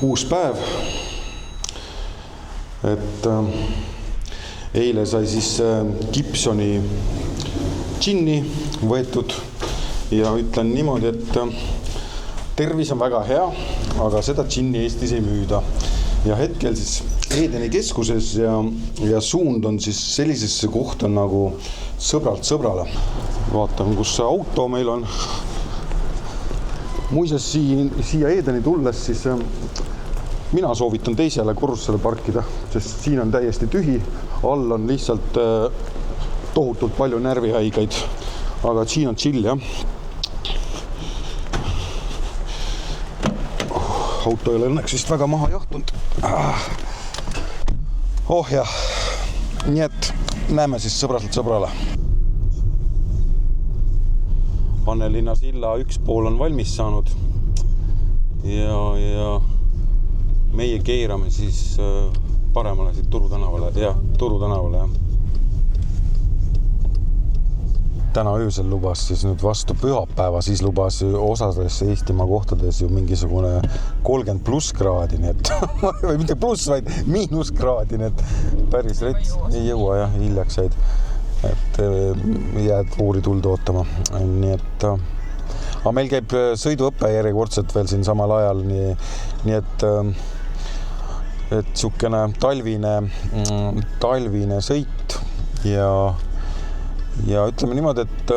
uus päev. Et eile sai siis Gibsoni džinni võetud ja ütlen niimoodi, et tervis on väga hea, aga seda džinni Eestis ei müüda. Ja hetkel siis Edeni keskuses ja suund on siis sellisesse kohta nagu sõbralt sõbrale. Vaatan, kus see auto meil on. Muises siia Edeni tulles siis mina soovitan teisele korrusele parkida, sest siin on täiesti tühi, all on lihtsalt tohutult palju närvihaigaid, aga siin on chill, jah. Auto ei ole õnneks vist väga maha jahtunud. Oh jah, nii et näeme siis sõbralt sõbrale. Annelinna silla üks pool on valmis saanud ja meie keerame siis paremale siit Turu tänavale, jah. Täna öösel lubas siis nüüd vastu pühapäeva, siis lubas osades Eestimaa kohtades ju mingisugune 30+ kraadi, nii et või mitte pluss, vaid -kraadi, nii et päris rets ei jõua, jah, hiljaks jäid, et jääd voori tuld ootama, nii et aga meil käib sõiduõppe järjekordselt veel siin samal ajal, nii et sukene talvine sõit ja ütleme niimoodi, et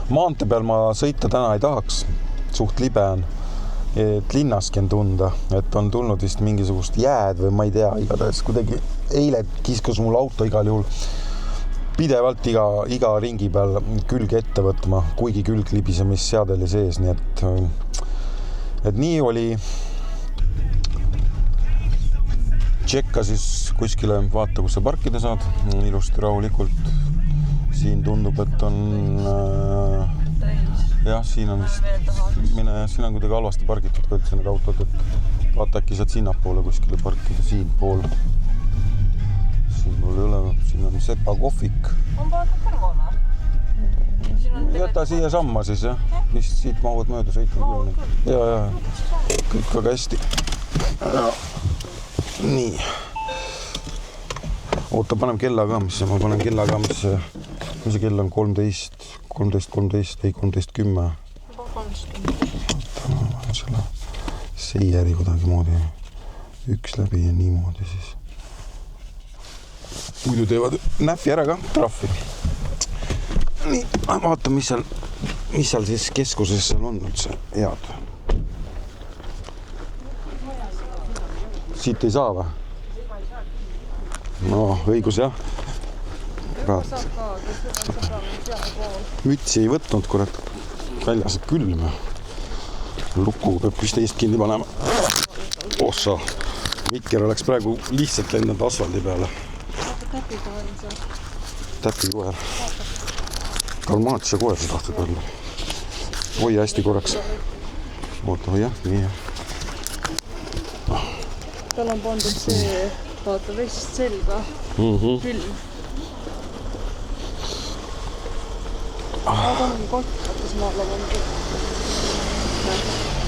maantee peal ma sõita täna ei tahaks, suht libe on, et linnaski on tunda, et on tulnud vist mingisugust jääd või ma ei tea, igatahes kuidagi eile kiskus mul auto igal juhul pidevalt iga ringi peal külge ette võtma, kuigi külglibisemisseade oli sees, nii et nii oli. Tšekka siis kuskile, vaata, kus sa parkida saad, ilusti rahulikult. Siin tundub, et on jah, siin on siin on kuidagi halvasti pargitud ka üldse need autod, et vaata äkki saad sinnapoole kuskile parkida, siin pool ei ole, siin on Sepa kohvik. On paaka kõrvale? Jäta siia samma siis, jah, mis siit mahuvad mööda sõitma küll. Ja, kõik väga hästi. Nii. Oota, panem kella ka, mis see kell on 13:10. Ei, 13:10. Selle seijäri kuidagi moodi üks läbi ja niimoodi siis. Muidu teevad näppi ära ka, trahvi. Nii, vaata, mis seal siis keskuses seal on üldse head. Siit ei saa või? No, õigus, jah. Mütsi ei võtnud, kurat, väljas külm. Lukuga peab vist teist kinni panema. Ossa, Mikker oleks praegu lihtsalt lennanud asfaldi peale. Täpikoer. Kalmaatsia koer sa tahtsid olla. Oi, hästi korraks. Oota, jah, nii. Tal on pandud see, vaata, vest selga. Külm. Aga on kottakas maale pandud.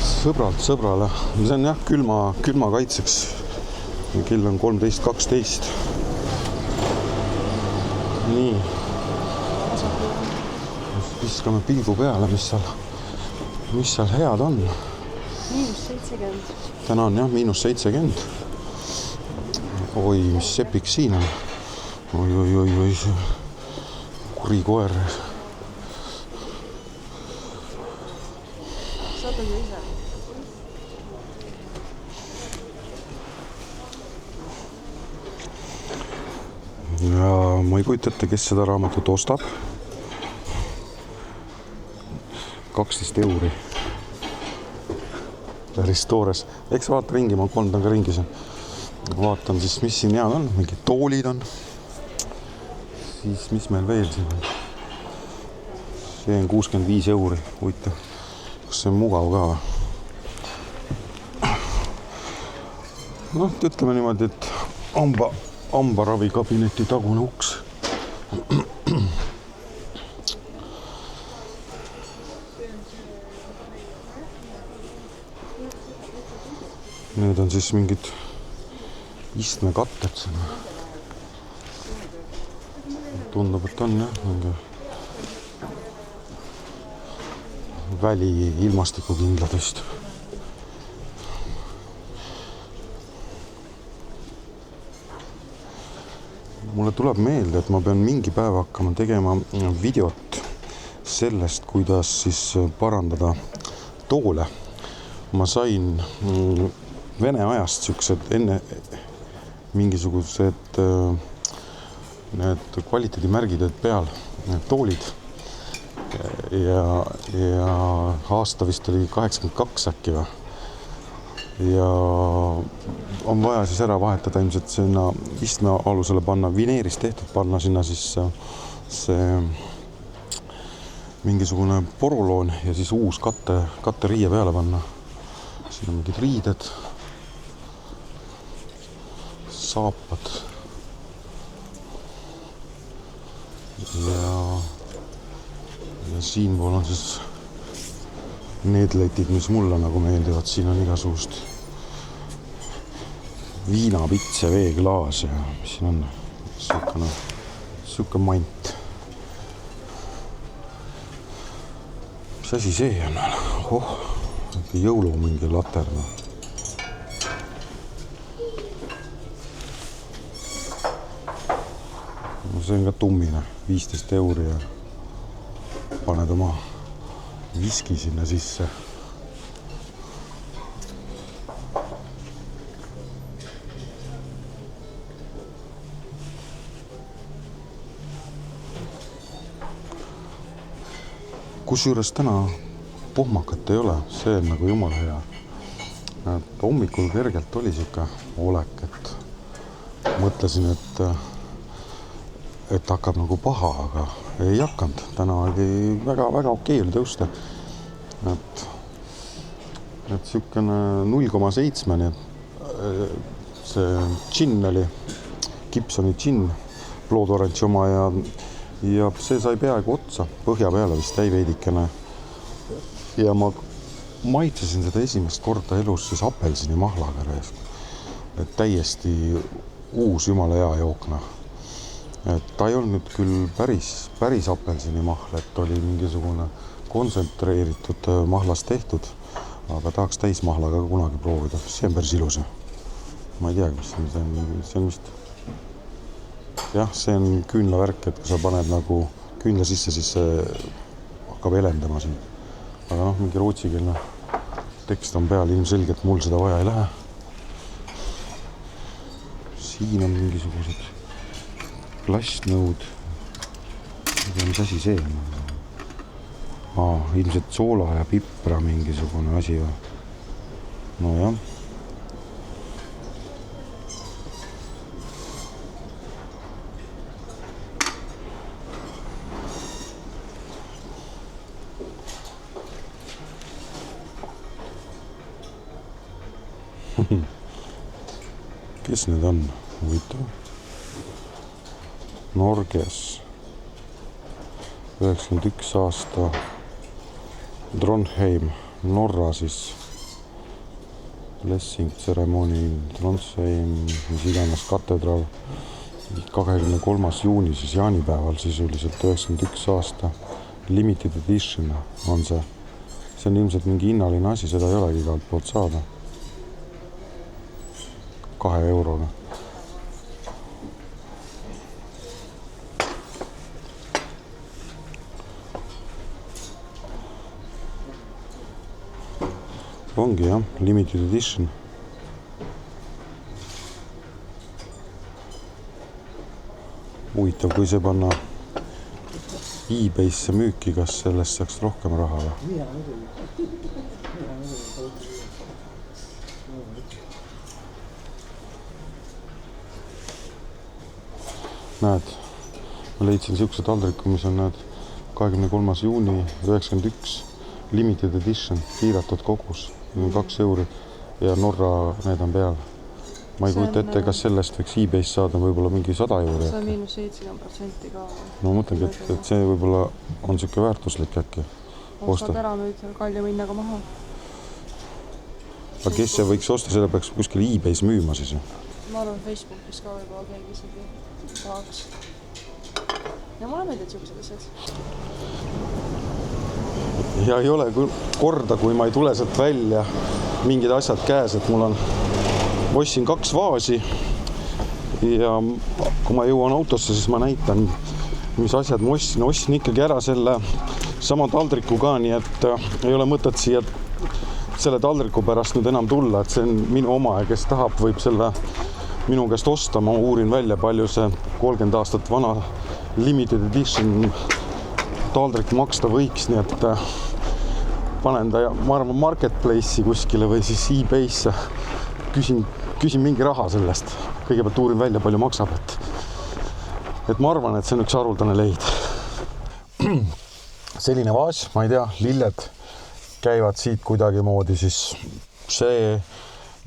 Sõbralt sõbrale. See on jah, külma kaitseks. Kell on 13:12. Nii. Viskame pilgu peale, mis seal head on. -70. Täna on jah, -70. Oi, mis sepik siin on. Oi, kuri koer. Saad ju ise. Ja ma ei kujuta ette, kes seda raamatut ostab. 12 €. Päris toores. Eks vaata ringi, ma kolmdan ka ringi siin. Vaatan siis, mis siin head on. Mingid toolid on. Siis, mis meil veel siin on? See on 65 €. Huvitav. Kas see on mugav ka? No, ütleme niimoodi, et hambaravikabineti tagune uks. Need on siis mingid istmekatted siin. Tundub, et on jah, mingi väli ilmastikukindlad vist. Mulle tuleb meelde, et ma pean mingi päev hakkama tegema videot sellest, kuidas siis parandada toole. Ma sain Vene ajast siuksed enne mingisugused need kvaliteedimärgid olid peal, need toolid. Ja aasta vist oli 82 äkki või. Ja on vaja siis ära vahetada ilmselt sinna istme alusele panna, vineerist tehtud, panna sinna siis see mingisugune poroloon ja siis uus katteriie peale panna. Siin on mingid riided, saapad ja siinpool on siis need letid, mis mulle nagu meeldivad. Siin on igasugust viinapits ja veeklaas ja mis siin on siuke mant. Mis asi see on? Jõulu mingi laterna. See on ka tummine, 15 € ja paned oma viski sinna sisse. Kusjuures täna pohmakat ei ole, see on nagu jumala hea. Hommikul kergelt oli siuke olek, et mõtlesin, et hakkab nagu paha, aga ei hakanud. Täna oli väga okei oli tõusta. Et siukene 0,7, nii et see džinn oli, Gibsoni džinn, Blood Orange oma ja see sai peaaegu otsa, põhja peale vist jäi veidikene. Ja ma maitsesin seda esimest korda elus siis apelsini mahlaga rees. Et täiesti uus jumala hea jookna. Et ta ei olnud küll päris apelsini mahl, et oli mingisugune kontsentreeritud mahlast tehtud, aga tahaks täismahlaga kunagi proovida. See on päris ilus. Ma ei tea, mis see on vist. Jah, see on küünlavärk, et kui sa paned nagu küünla sisse, siis see hakkab elendama siin. Aga mingi rootsikeelne tekst on peal, ilmselgelt mul seda vaja ei lähe. Siin on mingisugused plastnõud. Mis asi see on? Ilmselt soola ja pipra mingisugune asi või? No jah. Kes need on? Huvitav. Norges 91 aasta Trondheim, Norra siis blessing tseremoni Trondheim, mis iganes katedraal 23. juuni siis jaanipäeval sisuliselt 91 aasta limited edition on see. See on ilmselt mingi hinnaline asi, seda ei olegi igalt poolt saada. 2 €. Ongi jah, limited edition. Huvitav, kui see panna eBay'sse müüki, kas sellest saaks rohkem raha või? Näed, ma leidsin siukse taldriku, mis on 23. juuni 91 limited edition, piiratud kogus, 2 € ja Norra need on peal. Ma ei kujuta ette, kas sellest võiks eBay'st saada võib-olla mingi 100 €. See on -70% ka. No mõtlengi, et see võib-olla on siuke väärtuslik äkki. Ostad ära, müüd kalju minnaga maha. aga kes see võiks osta, selle peaks kuskil eBay's müüma siis? Ma arvan Facebookis ka võib-olla keegi isegi tahaks. Ja mulle meeldid siuksed asjad. Ja ei ole korda, kui ma ei tule sealt välja mingid asjad käes, et mul on, ostsin 2 vaasi ja kui ma jõuan autosse, siis ma näitan, mis asjad ma ostsin ikkagi ära selle sama taldriku ka, nii et ei ole mõtet siia selle taldriku pärast nüüd enam tulla, et see on minu oma ja kes tahab, võib selle minu käest osta, ma uurin välja, palju see 30 aastat vana limited edition taldrik maksta võiks, nii et panen ta, ma arvan, marketplace'i kuskile või siis eBay'sse, küsin mingi raha sellest, kõigepealt uurin välja, palju maksab, et ma arvan, et see on üks haruldane leid. Selline vaas, ma ei tea, lilled käivad siit kuidagimoodi, siis see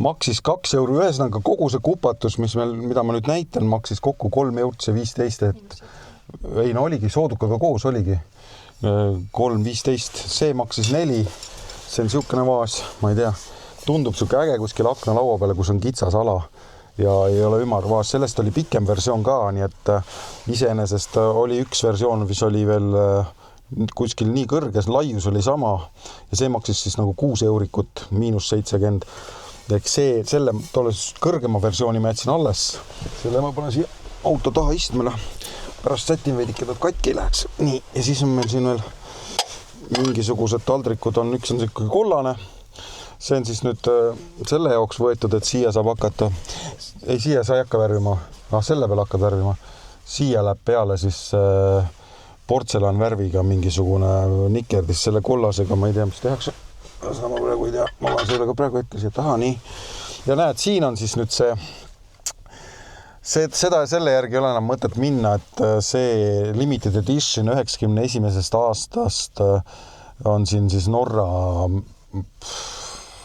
maksis 2 €, ühesõnaga kogu see kupatus, mida ma nüüd näitan, maksis kokku 3 € ja 15, et ei, no oligi, soodukaga koos oligi 3,15, see maksis 4, see on siukene vaas, ma ei tea, tundub siuke äge kuskil aknalaua peale, kus on kitsas ala ja ei ole ümar vaas, sellest oli pikem versioon ka, nii et iseenesest oli üks versioon, mis oli veel kuskil nii kõrges, laius oli sama ja see maksis siis nagu 6 € -70. Ehk selle kõrgema versiooni ma jätsin alles, selle ma panen siia auto taha istmele, pärast sätin veidike, et katki ei läheks. Nii, ja siis on meil siin veel mingisugused taldrikud, üks on siuke kollane, see on siis nüüd selle jaoks võetud, et siia saab hakata, ei, siia sa ei hakka värvima, selle peale hakkad värvima, siia läheb peale siis portselanvärviga mingisugune nikerdis, selle kollasega ma ei tea, mis tehakse. Ma praegu ei tea, ma olen selle ka praegu ette siia taha, nii. Ja näed, siin on siis nüüd seda ja selle järgi ei ole enam mõtet minna, et see limited edition 91. aastast on siin siis Norra,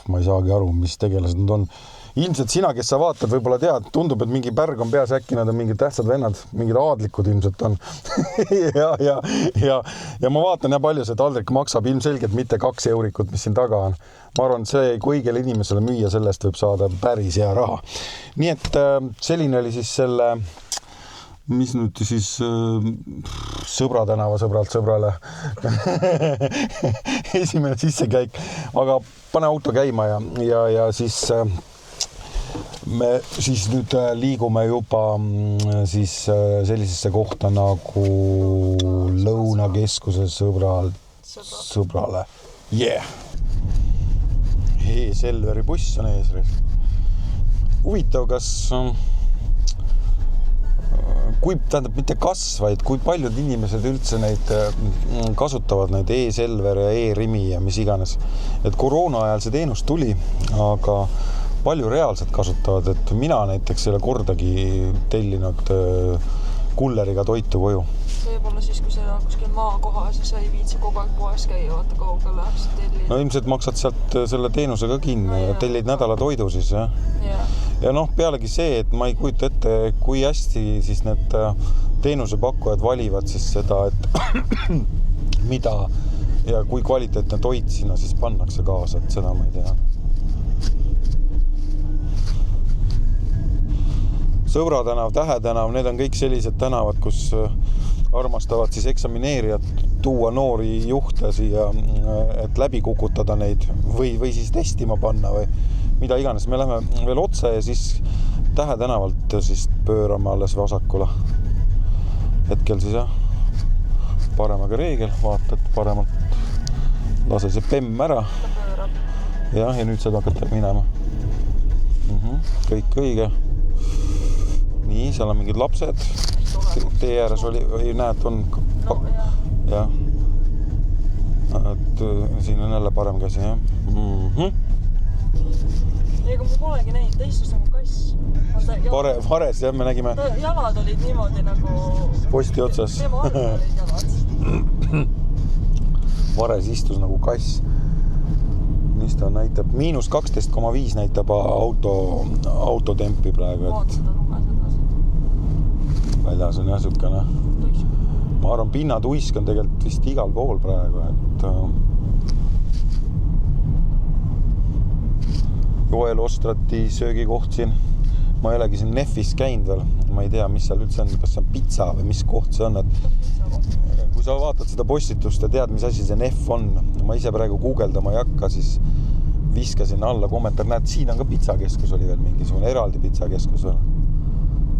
ma ei saagi aru, mis tegelased nüüd on. Ilmselt sina, kes sa vaatad, võib-olla tead, tundub, et mingi pärg on peas, äkki nad on mingid tähtsad vennad, mingid aadlikud ilmselt on. ja ma vaatan, ja palju see taldrik maksab, ilmselgelt mitte 2 €, mis siin taga on. Ma arvan, see, kui õigele inimesele müüa, sellest võib saada päris hea raha. Nii et selline oli siis selle, mis nüüd siis Sõbra tänava sõbralt sõbrale esimene sissekäik, aga pane auto käima ja siis me siis nüüd liigume juba siis sellisesse kohta nagu Lõunakeskuse sõbrale. Yeah! Selveri buss on ees. Huvitav, tähendab mitte kas, vaid kui paljud inimesed üldse neid kasutavad, neid e-Selver ja e-Rimi ja mis iganes. Et koroona ajal see teenus tuli, aga palju reaalselt kasutavad, et mina näiteks ei ole kordagi tellinud kulleriga toitu koju. See võib olla siis, kui see on kuskil maakoha, siis ei viitsi kogu aeg poes käia, vaata kaugele tellid. No ilmselt maksad sealt selle teenusega kinni ja tellid nädala toidu siis, jah? Ja noh, pealegi see, et ma ei kujuta ette, kui hästi siis need teenusepakkujad valivad siis seda, et mida ja kui kvaliteetne toit sinna siis pannakse kaasa, et seda ma ei tea. Sõbra tänav, Tähe tänav, need on kõik sellised tänavad, kus armastavad siis eksamineerijad tuua noori juhte siia, et läbi kukutada neid või siis testima panna või mida iganes. Me lähme veel otse ja siis Tähe tänavalt siis pöörame alles vasakule. Hetkel siis jah, paremaga reegel, vaatad paremalt, lase see pemm ära. Ja nüüd saad hakata minema. Kõik õige. Nii, seal on mingid lapsed. Tee ääres oli, näed, on jah. Et siin on jälle parem käsi, jah. Ega ma polegi näinud, ta istus nagu kass. Vares, jah, me nägime. Jalad olid niimoodi nagu posti otsas. Tema all olid jalad. Vares istus nagu kass. Mis ta näitab? -12,5 näitab autotempi praegu. Väljas on jah sükene. Ma arvan, pinnatuisk on tegelikult vist igal pool praegu, et Joel Ostrati söögikoht siin. Ma ei olegi siin Neffis käinud veel. Ma ei tea, mis seal üldse on, kas see on pitsa või mis koht see on. Et kui sa vaatad seda postitust ja tead, mis asi see Neff on, ma ise praegu guugeldama ei hakka, siis viskasin alla kommentaar. Näed, siin on ka pizzakeskus oli veel mingisugune eraldi pizzakeskus veel.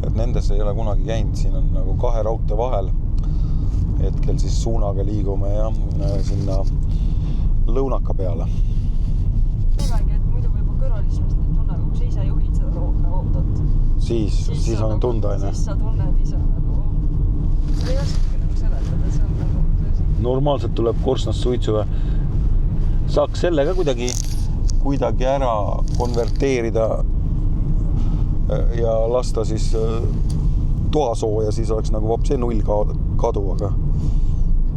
Et nendes ei ole kunagi käinud. Siin on nagu 2 raudtee vahel. Hetkel siis suunaga liigume ja sinna lõunaka peale. Nimegi, et muidu võib kõrvalismest nüüd tunne, kui sa ise juhid seda autot. Siis on tunda, aine. Siis sa tunned ise nagu... Ei oskagi nagu seletada, see on nagu... Normaalselt tuleb korsnast suitsu ja saaks selle ka kuidagi ära konverteerida ja lasta siis toasooja, siis oleks nagu vapse 0 kadu, aga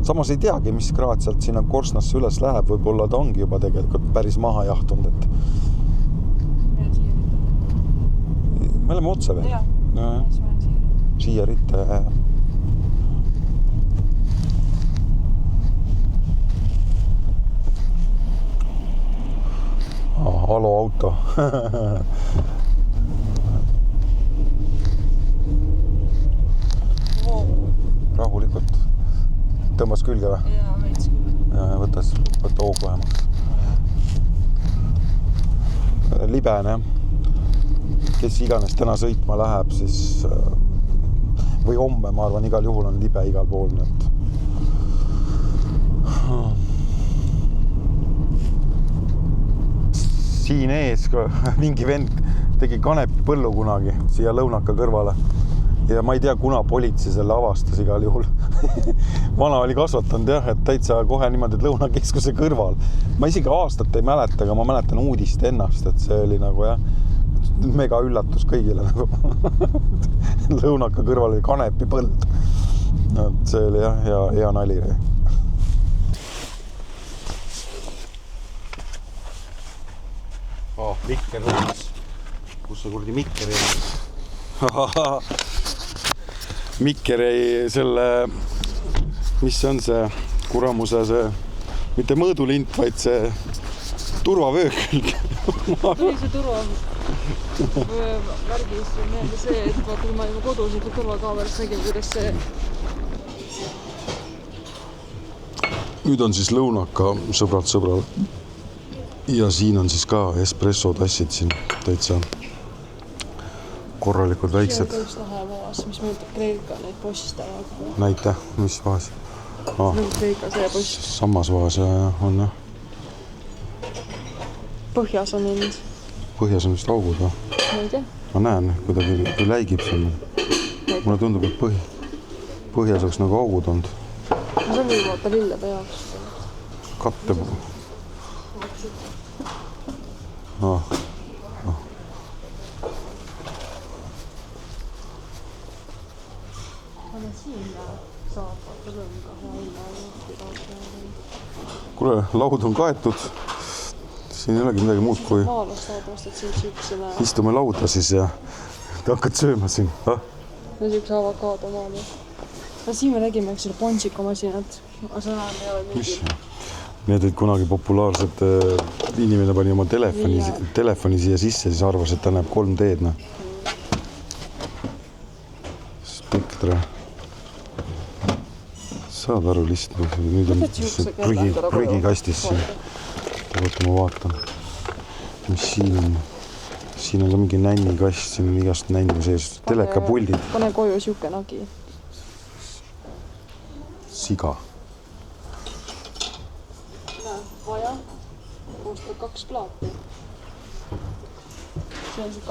samas ei teagi, mis kraad sealt sinna korsnasse üles läheb, võib-olla ta ongi juba tegelikult päris maha jahtunud, et me oleme otse veel. Siia ritta ja Alo auto. Rahulikult. Tõmbas külge või? Jaa, veits küll. Võta hoogu vähemaks. Libene. Kes iganes täna sõitma läheb, siis või homme, ma arvan, igal juhul on libe igal pool. Et... Siin ees mingi vend tegi kanepi põllu kunagi siia lõunaka kõrvale. Ja ma ei tea, kuna politsei selle avastas igal juhul. Vana oli kasvatanud jah, et täitsa kohe niimoodi lõunakeskuse kõrval. Ma isegi aastat ei mäleta, aga ma mäletan uudist ennast, et see oli nagu jah, mega üllatus kõigile nagu. Lõunaka kõrval oli kanepi põld. See oli jah, hea nali. Mikker võiks. Kus see kurdi Mikker jäi? Mikker jäi selle, mis on see kuramuse see, mitte mõõdulint, vaid see turvavöökülg. Või see turvavärgis meelde see, et vaata, kui ma juba kodus ikka kõrvalkaameras nägin, kuidas see... Nüüd on siis lõunaka sõbrad. Ja siin on siis ka espresso tassid siin täitsa korralikud väiksed. See on üks lahe vaas, mis mõjutab Kreeka neid postistavad. Näite, mis vaas? Nagu Kreeka see post. Sammas vaas ja on jah. Põhjas on mind. Põhjas on vist augud või? Ma ei tea. Ma näen, kuidagi läigib seal. Mulle tundub, et põhjas oleks nagu augud olnud. See on või vaata lillede jaoks. Katte. Kuule, laud on kaetud. Siin ei olegi midagi muud kui istume lauda siis ja te hakkad sööma siin. No siukse avokaado maal. No siin me nägime selle ponsikomasinat. Aga see näen ei ole mingi... Need olid kunagi populaarsed, inimene pani oma telefoni siia sisse, siis arvas, et ta näeb 3D-d. Spektra. Saad aru lihtsalt. Nüüd on prügikastis siin. Võtta ma vaatan, mis siin on. Siin on ka mingi nännikast, siin on igast nänni sees. Telekapuldid. Pane koju siuke nagi. Siga. Vaja. Koostab 2 plaati. See on see 2.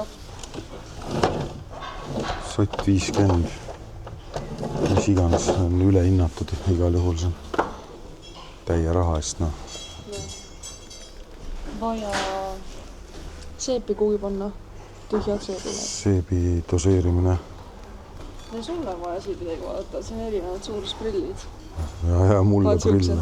Sott 50. Mis iganes on üle hinnatud igal juhul see. Täie raha eest, noh. Vaja seepi kuhugi panna. Tühjaks seebile. Seebi doseerimine. Ja sul on vaja siit midagi vaadata. See on erinevad suurusprillid. Ja mulle prill.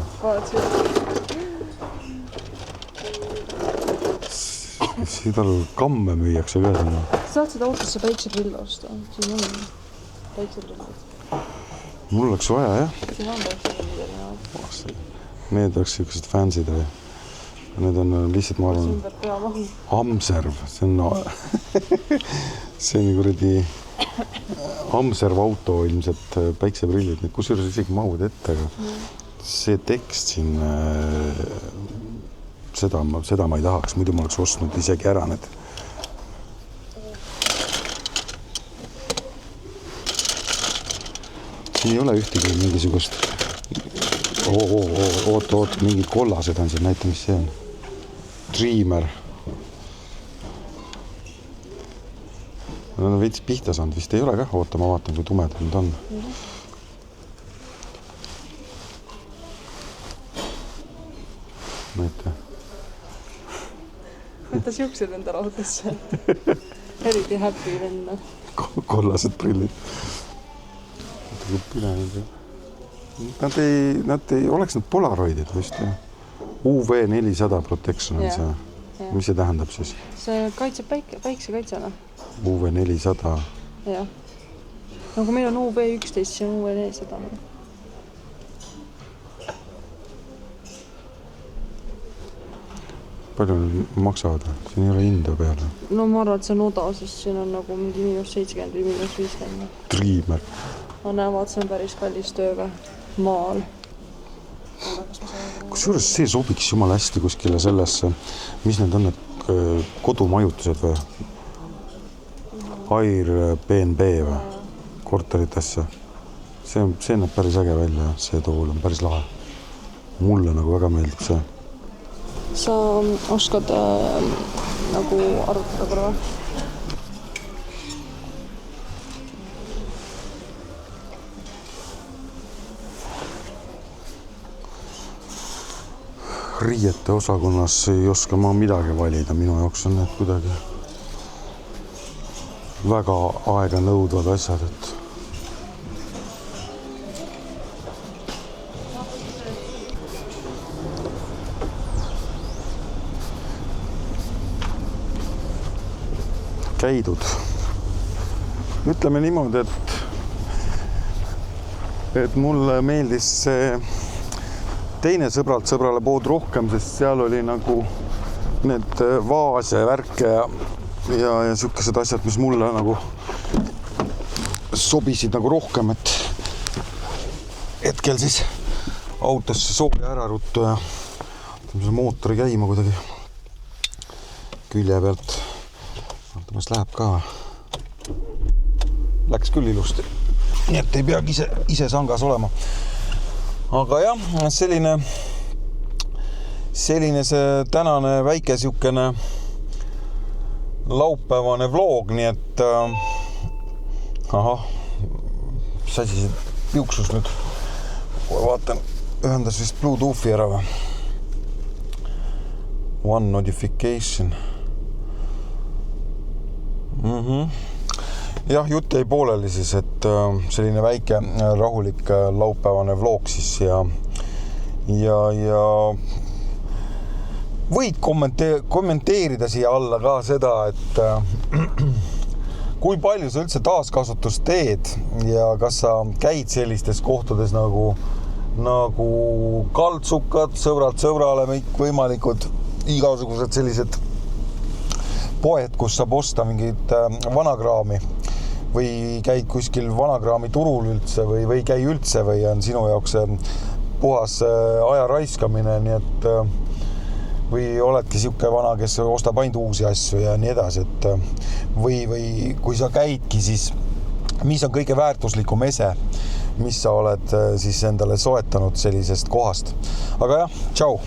Siin tal kamme müüakse ka sinna. Saad seda autosse päikseprille osta. Siin on päikseprillid. Mul oleks vaja, jah. Siin on päikseprillid erinevad. Need oleks sellised fansid või? Need on lihtsalt, ma arvan, ümber pea mahu. Amserv, see on see on kuradi Amserv auto ilmselt päikseprillid, need kusjuures isegi mahud ette, aga see tekst siin, seda ma ei tahaks, muidu ma oleks ostnud isegi ära need. Siin ei ole ühtegi mingisugust oot, mingid kollased on siin, näita, mis see on. Dreamer. Nad on veits pihta saanud, vist ei ole kah, oota, ma vaatan, kui tumedad need on. Näite. Võta siuksed enda raudesse. Eriti happy venna. Kollased prillid. Nad ei oleks need polaroidid vist. UV 400 protection on see. Mis see tähendab siis? See kaitseb päikse kaitsena. UV 400. Jah. Nagu meil on UV 11, see on UV 400. Palju need maksavad? Siin ei ole hinda peale. No ma arvan, et see on oda, sest siin on nagu mingi -70 või -50. Dreamer. Ma näevad, see on päris kallis tööga maal. Kusjuures see sobiks jumala hästi kuskile sellesse, mis need on, need kodumajutused või? Airbnb või? Korteritesse. See näeb päris äge välja, see tool on päris lahe. Mulle nagu väga meeldib see. Sa oskad nagu arutada korra? Riiete osakonnas ei oska ma midagi valida, minu jaoks on need kuidagi väga aega nõudvad asjad, et käidud. Ütleme niimoodi, et mulle meeldis see teine sõbralt sõbrale pood rohkem, sest seal oli nagu need vaas ja värke ja siukesed asjad, mis mulle nagu sobisid nagu rohkem, et hetkel siis autosse sooja ära ruttu ja mootori käima kuidagi külje pealt. Mis läheb ka. Läks küll ilusti. Nii et ei peagi ise sangas olema. Aga jah, selline see tänane väike siukene laupäevane vlog, nii et mis asi see piuksus nüüd? Vaatan, ühendas vist Bluetoothi ära või? One notification. Jah, jutt jäi pooleli siis, et selline väike rahulik laupäevane vlog siis ja võid kommenteerida siia alla ka seda, et kui palju sa üldse taaskasutust teed ja kas sa käid sellistes kohtades nagu kaltsukad, sõbralt sõbrale, võimalikud igasugused sellised poed, kus saab osta mingit vanakraami või käid kuskil vanakraami turul üldse või käi üldse või on sinu jaoks puhas aja raiskamine, nii et või oledki siuke vana, kes ostab ainult uusi asju ja nii edasi, et või kui sa käidki, siis mis on kõige väärtuslikum ese, mis sa oled siis endale soetanud sellisest kohast. Aga jah, tšau!